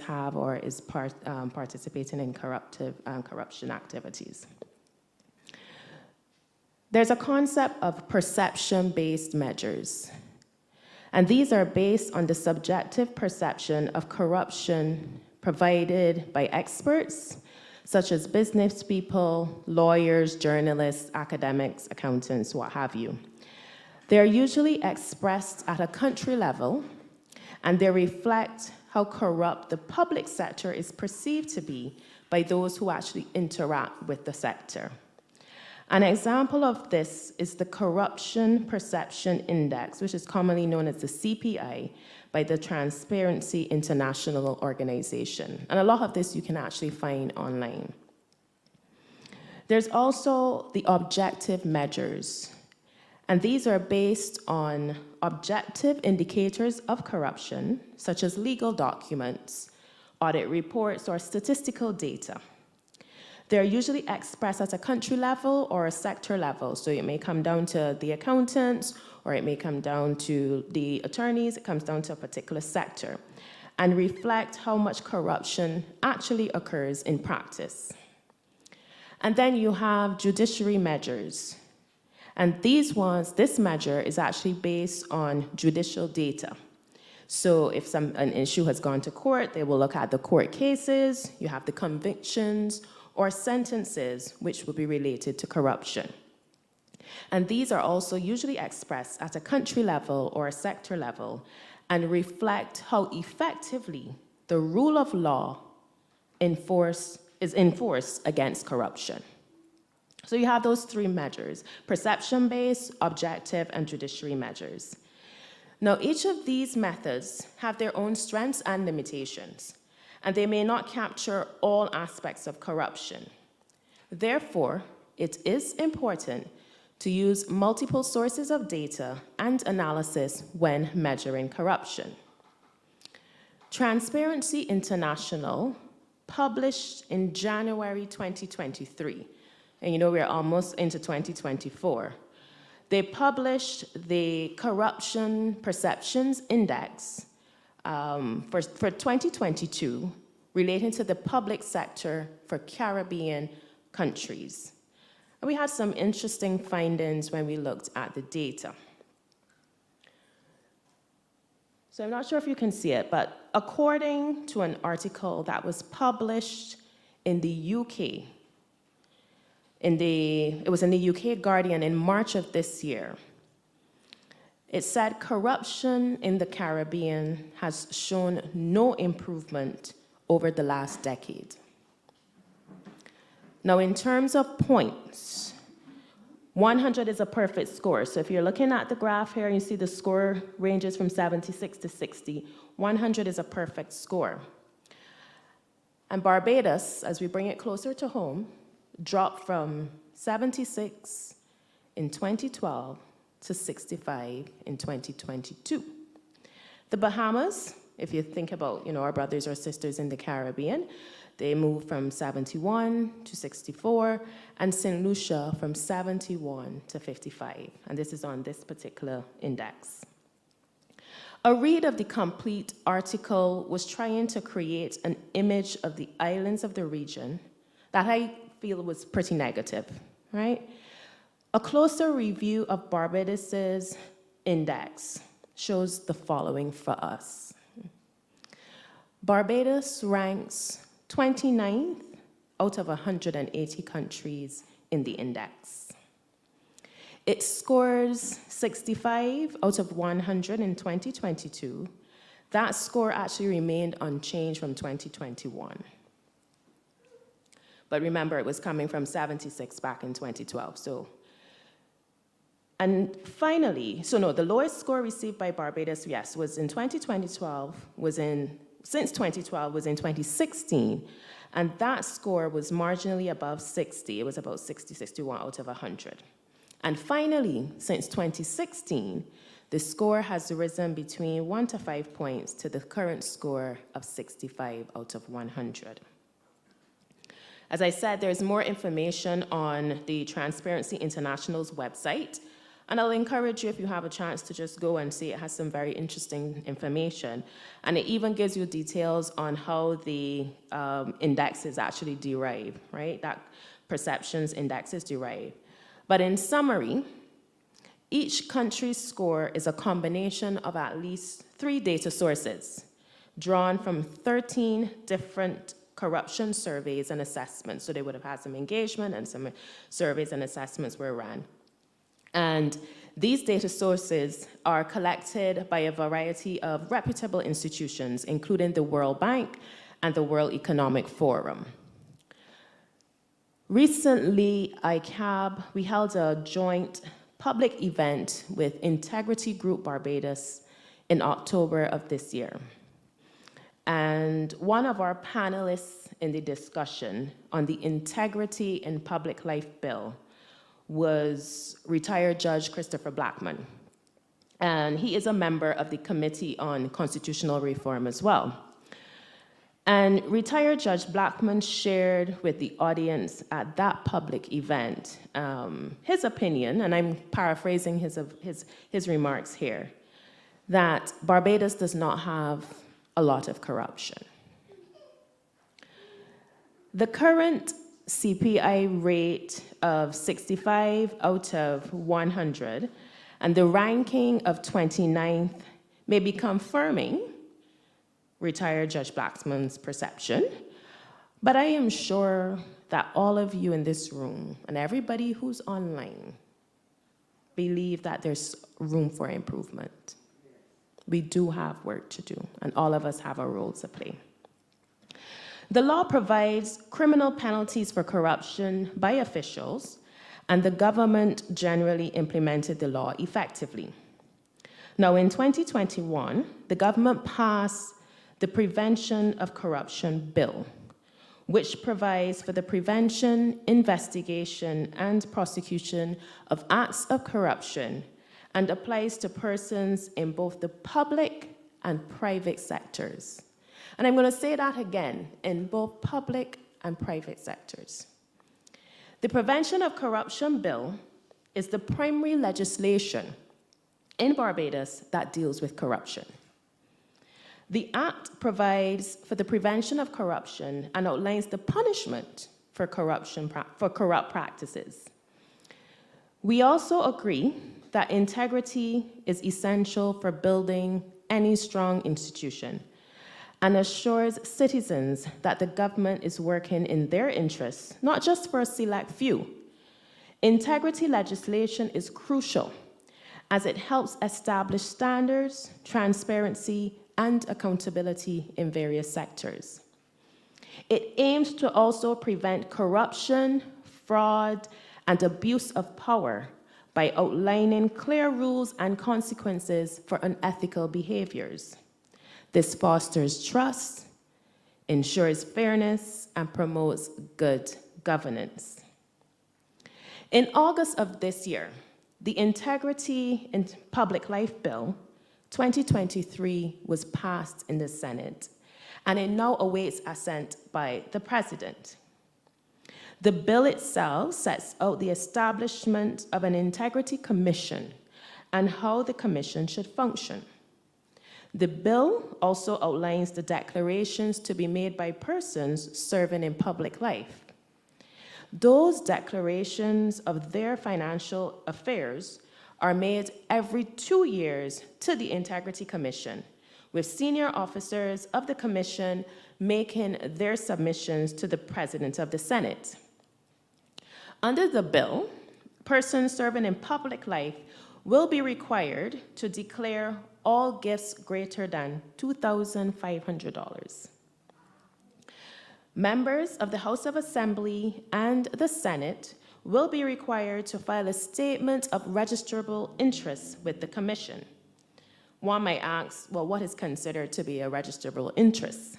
have or is participating in corruption activities. There's a concept of perception-based measures, and these are based on the subjective perception of corruption provided by experts, such as business people, lawyers, journalists, academics, accountants, what have you. They're usually expressed at a country level, and they reflect how corrupt the public sector is perceived to be by those who actually interact with the sector. An example of this is the Corruption Perception Index, which is commonly known as the CPI, by the Transparency International organization. And a lot of this you can actually find online. There's also the objective measures, and these are based on objective indicators of corruption, such as legal documents, audit reports, or statistical data. They're usually expressed at a country level or a sector level, so it may come down to the accountants, or it may come down to the attorneys. It comes down to a particular sector, and reflect how much corruption actually occurs in practice. And then you have judiciary measures. And this measure is actually based on judicial data. So if an issue has gone to court, they will look at the court cases, you have the convictions, or sentences which will be related to corruption. And these are also usually expressed at a country level or a sector level and reflect how effectively the rule of law is enforced against corruption. So you have those three measures: perception-based, objective, and judiciary measures. Now, each of these methods have their own strengths and limitations, and they may not capture all aspects of corruption. Therefore, it is important to use multiple sources of data and analysis when measuring corruption. Transparency International published in January 2023, and you know we're almost into 2024, they published the Corruption Perceptions Index for 2022 relating to the public sector for Caribbean countries. And we had some interesting findings when we looked at the data. So I'm not sure if you can see it, but according to an article that was published in the UK, it was in the UK Guardian in March of this year, it said corruption in the Caribbean has shown no improvement over the last decade. Now, in terms of points, 100 is a perfect score. So if you're looking at the graph here, you see the score ranges from 76 to 60. 100 is a perfect score. And Barbados, as we bring it closer to home, dropped from 76 in 2012 to 65 in 2022. The Bahamas, if you think about our brothers or sisters in the Caribbean, they moved from 71 to 64, and St. Lucia from 71 to 55. And this is on this particular index. A read of the complete article was trying to create an image of the islands of the region that I feel was pretty negative, right? A closer review of Barbados's index shows the following for us. Barbados ranks 29th out of 180 countries in the index. It scores 65 out of 100 in 2022. That score actually remained unchanged from 2021. But remember, it was coming from 76 back in 2012. And finally, the lowest score received by Barbados, yes, was in 2012, since 2012 was in 2016, and that score was marginally above 60. It was about 60, 61 out of 100. And finally, since 2016, the score has risen between 1 to 5 points to the current score of 65 out of 100. As I said, there's more information on the Transparency International's website. And I'll encourage you, if you have a chance, to just go and see. It has some very interesting information. And it even gives you details on how the index is actually derived, right? That perceptions index is derived. But in summary, each country's score is a combination of at least 3 data sources drawn from 13 different corruption surveys and assessments. So they would have had some engagement and some surveys and assessments were ran. And these data sources are collected by a variety of reputable institutions, including the World Bank and the World Economic Forum. Recently, ICAB, we held a joint public event with Integrity Group Barbados in October of this year. And one of our panelists in the discussion on the Integrity in Public Life Bill was retired Judge Christopher Blackman. And he is a member of the Committee on Constitutional Reform as well. And retired Judge Blackman shared with the audience at that public event his opinion, and I'm paraphrasing his remarks here, that Barbados does not have a lot of corruption. The current CPI rate of 65 out of 100 and the ranking of 29th may be confirming retired Judge Blackman's perception, but I am sure that all of you in this room and everybody who's online believe that there's room for improvement. We do have work to do, and all of us have a role to play. The law provides criminal penalties for corruption by officials, and the government generally implemented the law effectively. Now, in 2021, the government passed the Prevention of Corruption Bill, which provides for the prevention, investigation, and prosecution of acts of corruption and applies to persons in both the public and private sectors. And I'm going to say that again, in both public and private sectors. The Prevention of Corruption Bill is the primary legislation in Barbados that deals with corruption. The Act provides for the prevention of corruption and outlines the punishment for corrupt practices. We also agree that integrity is essential for building any strong institution and assures citizens that the government is working in their interests, not just for a select few. Integrity legislation is crucial as it helps establish standards, transparency, and accountability in various sectors. It aims to also prevent corruption, fraud, and abuse of power by outlining clear rules and consequences for unethical behaviors. This fosters trust, ensures fairness, and promotes good governance. In August of this year, the Integrity in Public Life Bill 2023 was passed in the Senate, and it now awaits assent by the President. The bill itself sets out the establishment of an Integrity Commission and how the commission should function. The bill also outlines the declarations to be made by persons serving in public life. Those declarations of their financial affairs are made every 2 years to the Integrity Commission, with senior officers of the commission making their submissions to the President of the Senate. Under the bill, persons serving in public life will be required to declare all gifts greater than $2,500. Members of the House of Assembly and the Senate will be required to file a statement of registrable interest with the Commission. One might ask, well, what is considered to be a registrable interest?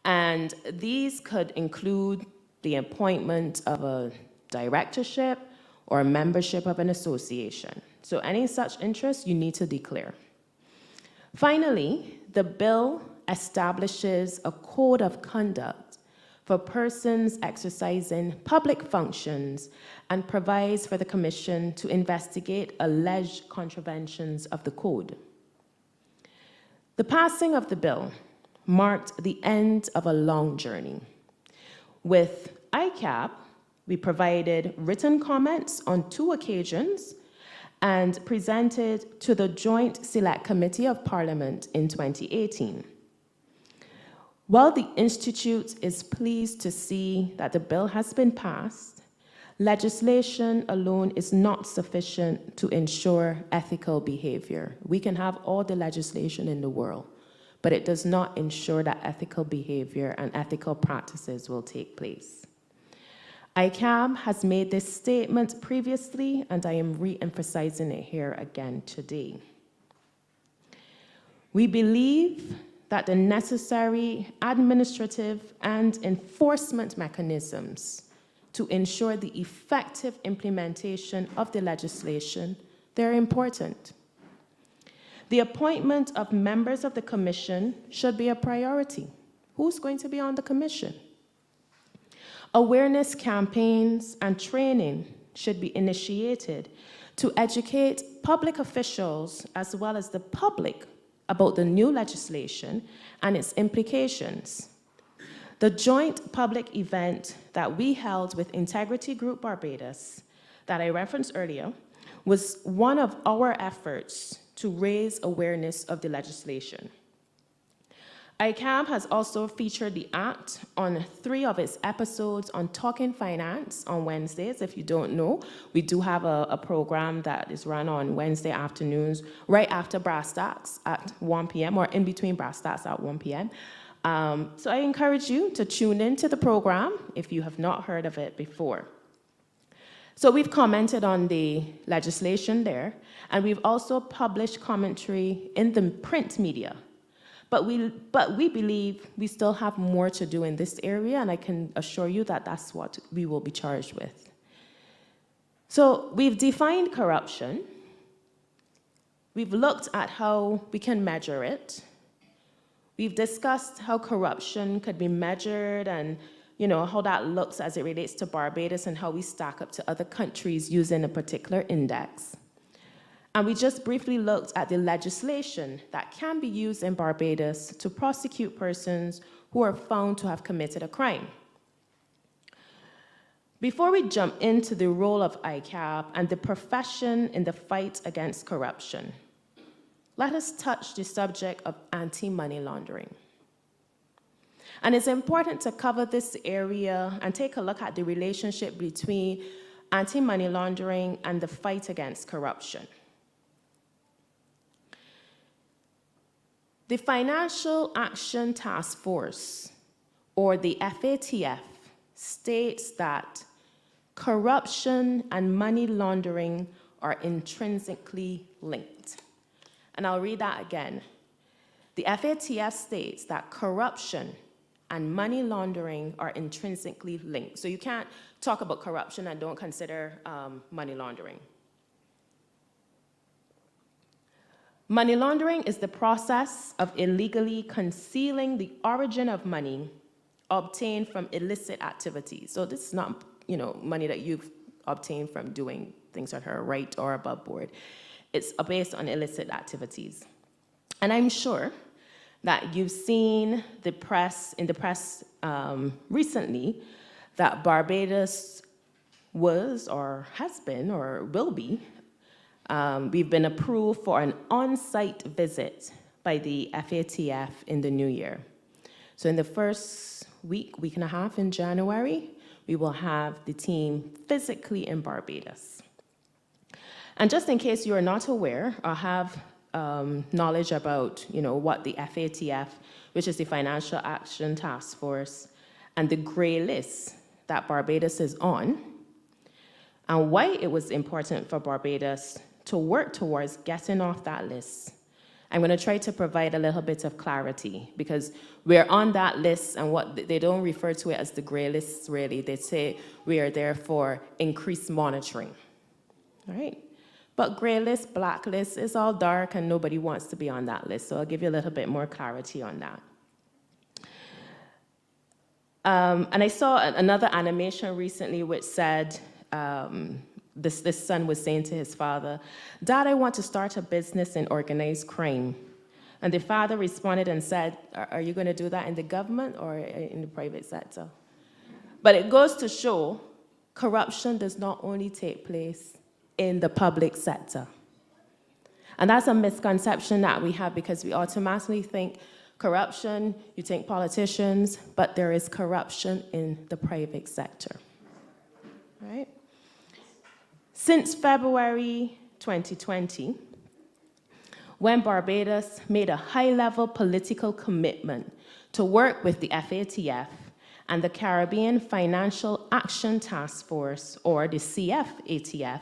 And these could include the appointment of a directorship or a membership of an association. So any such interest you need to declare. Finally, the bill establishes a code of conduct for persons exercising public functions and provides for the Commission to investigate alleged contraventions of the Code. The passing of the bill marked the end of a long journey. With ICAB, we provided written comments on 2 occasions and presented to the Joint Select Committee of Parliament in 2018. While the Institute is pleased to see that the bill has been passed, legislation alone is not sufficient to ensure ethical behavior. We can have all the legislation in the world, but it does not ensure that ethical behavior and ethical practices will take place. ICAB has made this statement previously, and I am re-emphasizing it here again today. We believe that the necessary administrative and enforcement mechanisms to ensure the effective implementation of the legislation, they're important. The appointment of members of the Commission should be a priority. Who's going to be on the Commission? Awareness campaigns and training should be initiated to educate public officials as well as the public about the new legislation and its implications. The joint public event that we held with Integrity Group Barbados, that I referenced earlier, was one of our efforts to raise awareness of the legislation. ICAB has also featured the Act on 3 of its episodes on Talking Finance on Wednesdays. If you don't know, we do have a program that is run on Wednesday afternoons, right after Brass Tacks at 1 p.m. or in between Brass Tacks at 1 p.m. So I encourage you to tune into the program if you have not heard of it before. So we've commented on the legislation there, and we've also published commentary in the print media. But we believe we still have more to do in this area, and I can assure you that that's what we will be charged with. So we've defined corruption. We've looked at how we can measure it. We've discussed how corruption could be measured and how that looks as it relates to Barbados and how we stack up to other countries using a particular index. And we just briefly looked at the legislation that can be used in Barbados to prosecute persons who are found to have committed a crime. Before we jump into the role of ICAB and the profession in the fight against corruption, let us touch the subject of anti-money laundering. And it's important to cover this area and take a look at the relationship between anti-money laundering and the fight against corruption. The Financial Action Task Force, or the FATF, states that corruption and money laundering are intrinsically linked. And I'll read that again. The FATF states that corruption and money laundering are intrinsically linked. So you can't talk about corruption and don't consider money laundering. Money laundering is the process of illegally concealing the origin of money obtained from illicit activities. So this is not, money that you've obtained from doing things that are right or above board. It's based on illicit activities. And I'm sure that you've seen in the press recently that Barbados was or has been or will be we've been approved for an on-site visit by the FATF in the new year. So in the first week and a half in January, we will have the team physically in Barbados. And just in case you are not aware or have knowledge about what the FATF, which is the Financial Action Task Force, and the gray list that Barbados is on, and why it was important for Barbados to work towards getting off that list. I'm going to try to provide a little bit of clarity because we're on that list, and what they don't refer to it as the gray list, really. They say we are there for increased monitoring. All right? But gray list, black list is all dark, and nobody wants to be on that list. So I'll give you a little bit more clarity on that. And I saw another animation recently which said, this son was saying to his father, "Dad, I want to start a business in organized crime." And the father responded and said, "Are you going to do that in the government or in the private sector?" But it goes to show corruption does not only take place in the public sector. And that's a misconception that we have, because we automatically think corruption, you think politicians, but there is corruption in the private sector, right? Since February 2020, when Barbados made a high-level political commitment to work with the FATF and the Caribbean Financial Action Task Force, or the CFATF,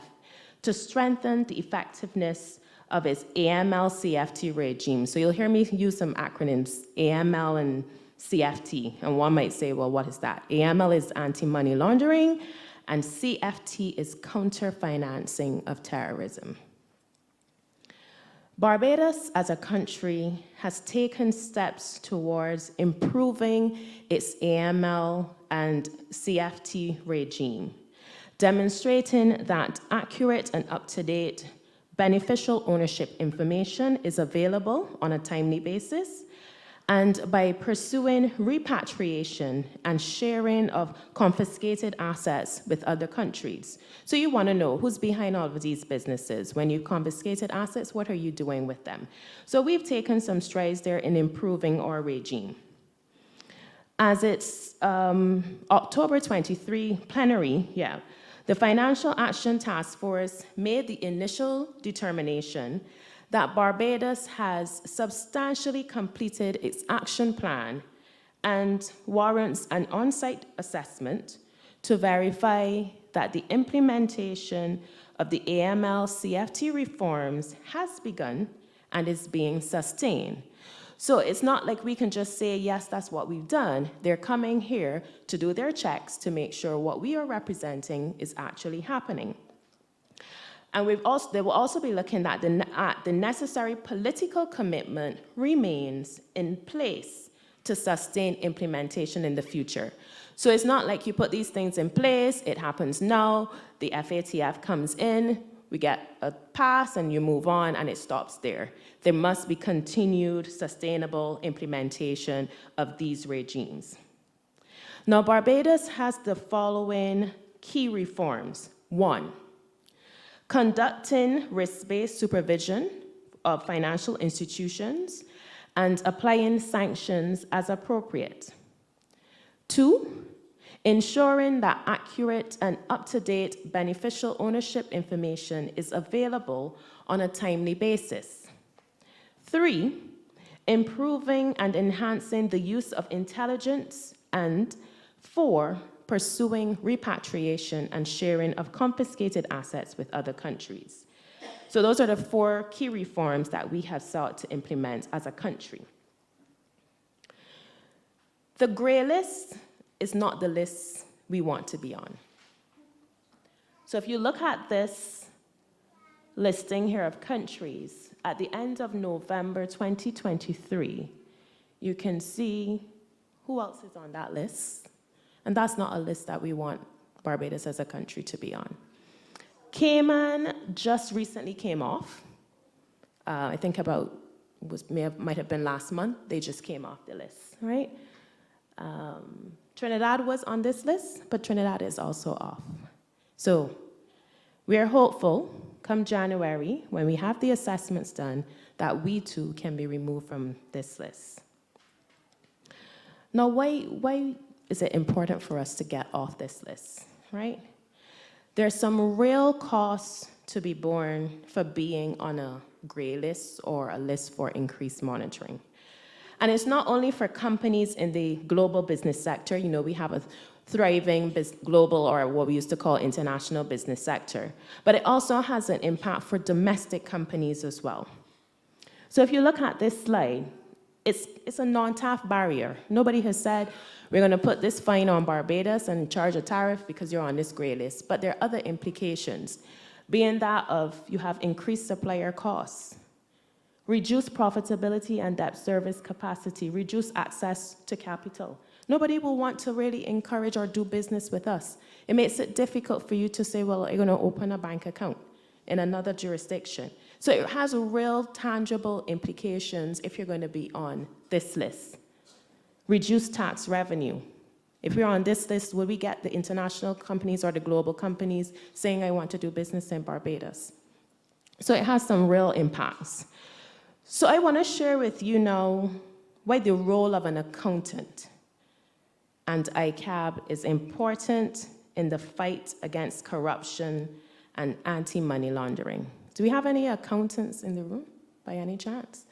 to strengthen the effectiveness of its AML-CFT regime. So you'll hear me use some acronyms, AML and CFT, and one might say, well, what is that? AML is anti-money laundering, and CFT is counter-financing of terrorism. Barbados, as a country, has taken steps towards improving its AML and CFT regime, demonstrating that accurate and up-to-date beneficial ownership information is available on a timely basis, and by pursuing repatriation and sharing of confiscated assets with other countries. So you want to know who's behind all of these businesses. When you confiscated assets, what are you doing with them? So we've taken some strides there in improving our regime. As its October 23 plenary, the Financial Action Task Force made the initial determination that Barbados has substantially completed its action plan and warrants an on-site assessment to verify that the implementation of the AML-CFT reforms has begun and is being sustained. So it's not like we can just say, yes, that's what we've done. They're coming here to do their checks to make sure what we are representing is actually happening. And they will also be looking at the necessary political commitment remains in place to sustain implementation in the future. So it's not like you put these things in place, it happens now, the FATF comes in, we get a pass and you move on and it stops there. There must be continued sustainable implementation of these regimes. Now, Barbados has the following key reforms. 1, conducting risk-based supervision of financial institutions and applying sanctions as appropriate. 2, ensuring that accurate and up-to-date beneficial ownership information is available on a timely basis. 3, improving and enhancing the use of intelligence. And 4, pursuing repatriation and sharing of confiscated assets with other countries. So those are the 4 key reforms that we have sought to implement as a country. The gray list is not the list we want to be on. So if you look at this listing here of countries, at the end of November 2023, you can see who else is on that list. And that's not a list that we want Barbados as a country to be on. Cayman just recently came off. I think might have been last month. They just came off the list, right? Trinidad was on this list, but Trinidad is also off. So we are hopeful, come January, when we have the assessments done, that we too can be removed from this list. Now, why is it important for us to get off this list, right? There's some real costs to be borne for being on a gray list or a list for increased monitoring. And it's not only for companies in the global business sector. You know, we have a thriving global, or what we used to call international business sector, but it also has an impact for domestic companies as well. So if you look at this slide, it's a non-tariff barrier. Nobody has said, we're going to put this fine on Barbados and charge a tariff because you're on this gray list. But there are other implications, being that of you have increased supplier costs, reduced profitability and debt service capacity, reduced access to capital, Nobody will want to really encourage or do business with us. It makes it difficult for you to say, well, you're going to open a bank account in another jurisdiction. So it has real tangible implications if you're going to be on this list. Reduced tax revenue. If we're on this list, will we get the international companies or the global companies saying, I want to do business in Barbados? So it has some real impacts. So I want to share with you now why the role of an accountant and ICAB is important in the fight against corruption and anti-money laundering. Do we have any accountants in the room by any chance?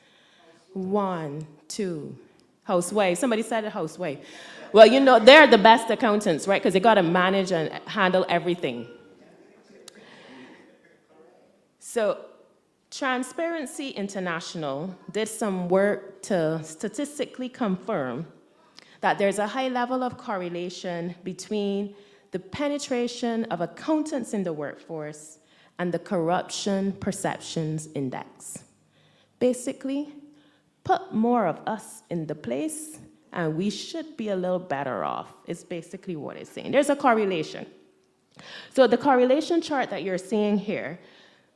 1, 2. Housewife. Somebody said a housewife. Well, you know, they're the best accountants, right? Because they got to manage and handle everything. So Transparency International did some work to statistically confirm that there's a high level of correlation between the penetration of accountants in the workforce and the Corruption Perceptions Index. Basically, put more of us in the place and we should be a little better off, is basically what it's saying. There's a correlation. So the correlation chart that you're seeing here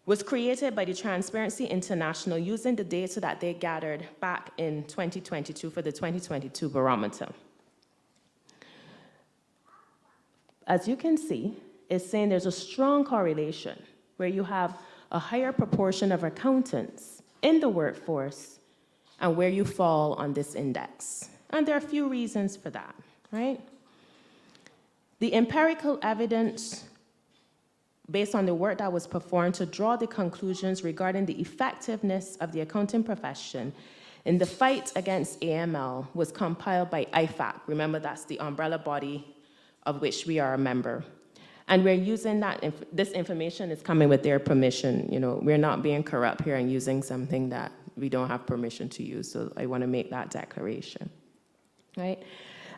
was created by the Transparency International using the data that they gathered back in 2022 for the 2022 barometer. As you can see, it's saying there's a strong correlation where you have a higher proportion of accountants in the workforce and where you fall on this index. And there are a few reasons for that, right? The empirical evidence based on the work that was performed to draw the conclusions regarding the effectiveness of the accounting profession in the fight against AML was compiled by IFAC. Remember, that's the umbrella body of which we are a member. And we're using that, this information is coming with their permission. You know, we're not being corrupt here and using something that we don't have permission to use, so I want to make that declaration, right?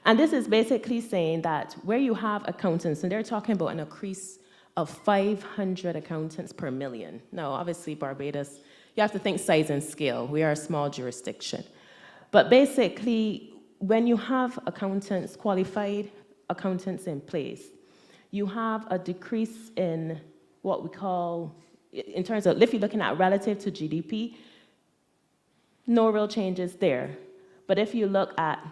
And this is basically saying that where you have accountants, and they're talking about an increase of 500 accountants per million. Now, obviously, Barbados, you have to think size and scale. We are a small jurisdiction. But basically, when you have accountants, qualified accountants in place, you have a decrease in what we call, in terms of, if you're looking at relative to GDP, no real changes there. But if you look at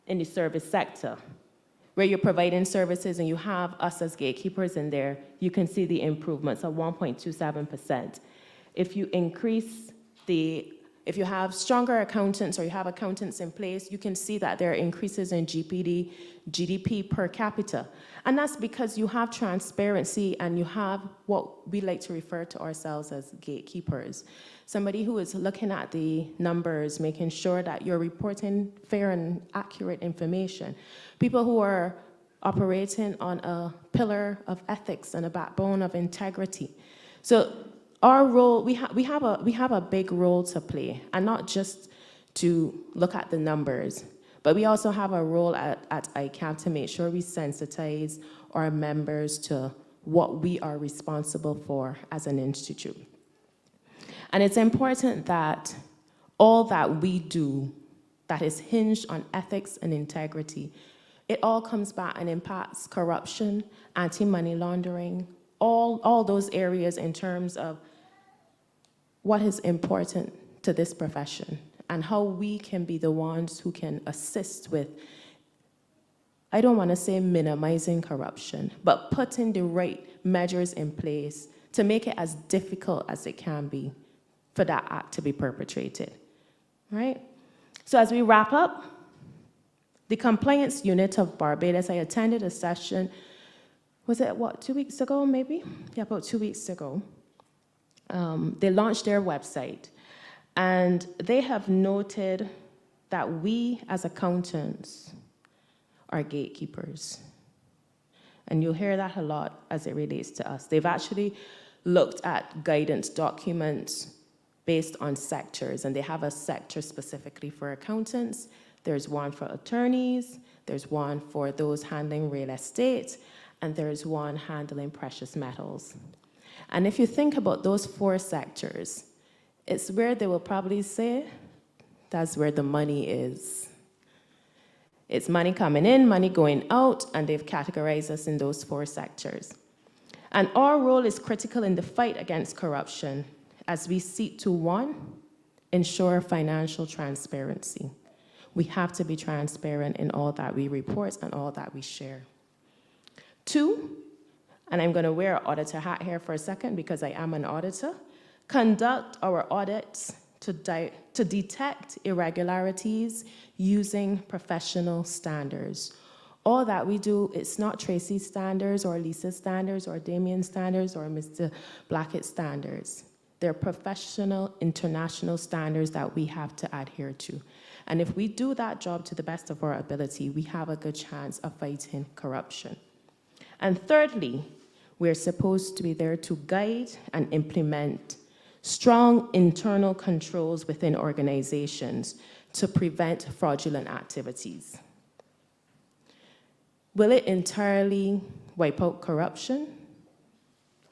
in the service sector, where you're providing services and you have us as gatekeepers in there, you can see the improvements of 1.27%. If you increase if you have stronger accountants or you have accountants in place, you can see that there are increases in GDP per capita. And that's because you have transparency and you have what we like to refer to ourselves as gatekeepers. Somebody who is looking at the numbers, making sure that you're reporting fair and accurate information. People who are operating on a pillar of ethics and a backbone of integrity. So our role, we have a big role to play, and not just to look at the numbers, but we also have a role at ICAB to make sure we sensitize our members to what we are responsible for as an institute. And it's important that all that we do that is hinged on ethics and integrity, it all comes back and impacts corruption, anti-money laundering, all those areas in terms of what is important to this profession and how we can be the ones who can assist with, I don't want to say minimizing corruption, but putting the right measures in place to make it as difficult as it can be for that act to be perpetrated, right? So as we wrap up, the compliance unit of Barbados, I attended a session, was it, 2 weeks ago, maybe? Yeah, about 2 weeks ago. They launched their website, and they have noted that we as accountants are gatekeepers. And you'll hear that a lot as it relates to us. They've actually looked at guidance documents based on sectors, and they have a sector specifically for accountants. There's one for attorneys, there's one for those handling real estate, and there's one handling precious metals. And if you think about those 4 sectors, it's where they will probably say, that's where the money is. It's money coming in, money going out, and they've categorized us in those 4 sectors. And our role is critical in the fight against corruption as we seek to, 1, ensure financial transparency. We have to be transparent in all that we report and all that we share. 2, and I'm going to wear an auditor hat here for a second because I am an auditor, conduct our audits to detect irregularities using professional standards. All that we do, it's not Tracy's standards or Lisa's standards or Damien's standards or Mr. Blackett's standards. They're professional, international standards that we have to adhere to. And if we do that job to the best of our ability, we have a good chance of fighting corruption. And thirdly, we're supposed to be there to guide and implement strong internal controls within organizations to prevent fraudulent activities. Will it entirely wipe out corruption?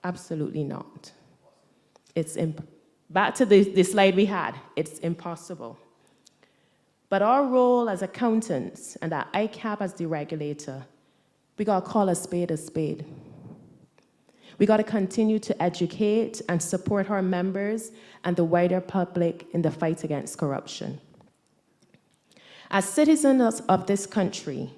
Absolutely not. Back to the slide we had, it's impossible. But our role as accountants and at ICAB as the regulator, we gotta call a spade a spade. We gotta continue to educate and support our members and the wider public in the fight against corruption. As citizens of this country,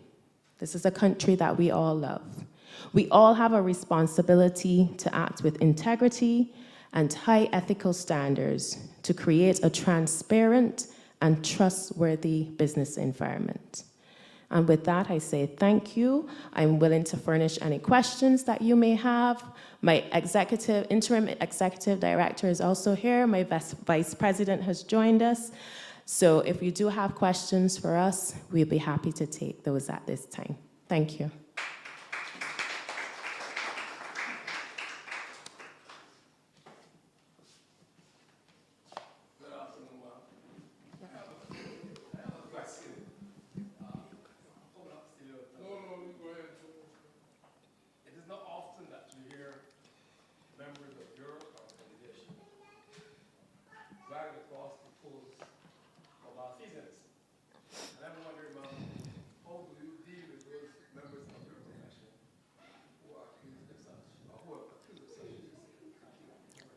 this is a country that we all love. We all have a responsibility to act with integrity and high ethical standards to create a transparent and trustworthy business environment. And with that, I say thank you. I'm willing to furnish any questions that you may have. My interim executive director is also here. My vice president has joined us. So if you do have questions for us, we'll be happy to take those at this time. Thank you.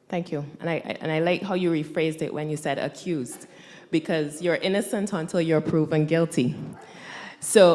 Thank you. And I like how you rephrased it when you said accused, because you're innocent until you're proven guilty. So